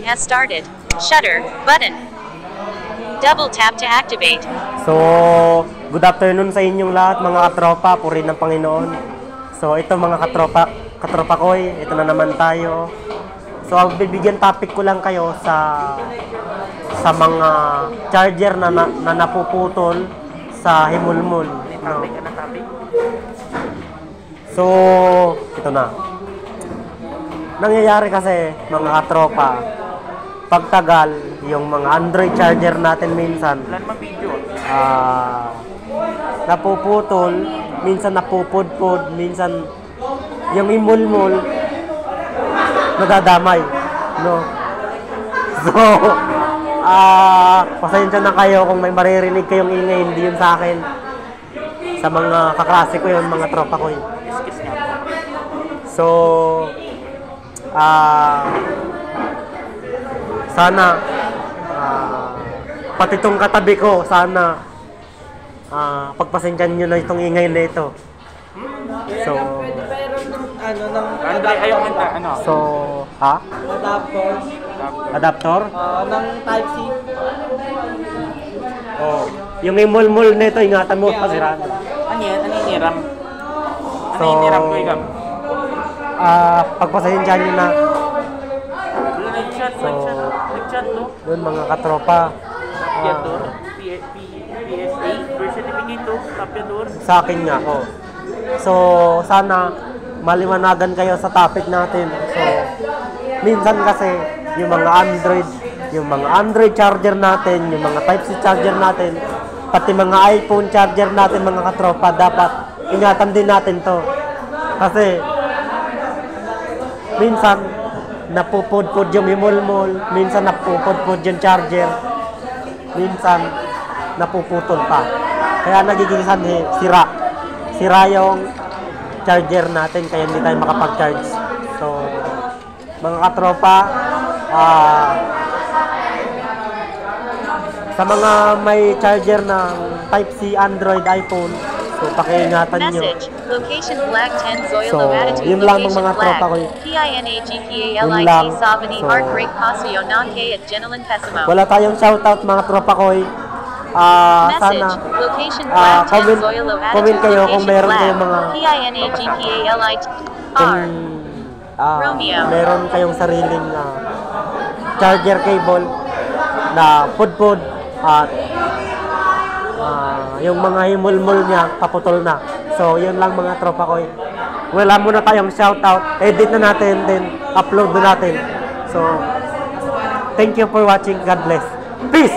Has started. Shutter button. Double tap to activate. So, good afternoon sa inyong lahat mga katropa, puri ng Panginoon. So, ito mga katropa ko, ito na naman tayo. So, ang bibigyan topic ko lang kayo sa mga charger na napuputol sa himulmul. No? So, ito na. Nangyayari kasi mga katropa, pagtagal, yung mga Android charger natin minsan, napuputol, minsan napupudpud, minsan yung imulmul, nadadamay, no? So, pasensya na kayo kung may maririnig kayong ingay, hindi yun sa akin. Sa mga kaklase ko yun, mga tropa ko yun. So, sana pati itong katabi ko, sana pagpasensyahan nyo na itong ingay na ito. So, So, adapter? Ng Type-C. Oh, yung imulmul nito, ingatan mo, pasiraan. Ano yan? Ano yung niram? Ano So, yung niram ko ikam? pagpasensyahan nyo na. Nag-chat no? Doon mga katropa, Tapiador, PSA, birth certificate to, Tapiador. sa akin nga, oh. So, sana maliwanagan kayo sa topic natin. So, minsan kasi yung mga Android charger natin, yung mga Type-C charger natin, pati mga iPhone charger natin mga katropa, dapat ingatan din natin to. Kasi minsan napupudpud yung imulmul, minsan napupudpud yung charger, minsan napuputol pa. Kaya nagiging sira yung charger natin, kaya hindi tayo makapag-charge. So, mga katropa, sa mga may charger ng Type-C, Android, iPhone, so pakiingatan nyo. Message. Location flag 10 Zoilo So, attitude. yun lang Location mga flag. tropa ko. Yun lang. PINAGPALIT Savani So, Heartbreak Pasio Nonke at Genelan Pesimo. Wala tayong shoutout mga tropa ko. Sana Message. Location flag 10 Zoilo comment attitude. kayo kung Location meron flag. kayong mga PINAGPALIT kung R. Romeo. meron kayong sariling charger cable na pudpud at yung mga himulmul niya paputol na. So, yun lang mga tropa ko. Wala muna tayong shoutout. Edit na natin, then upload na natin. So, thank you for watching. God bless. Peace!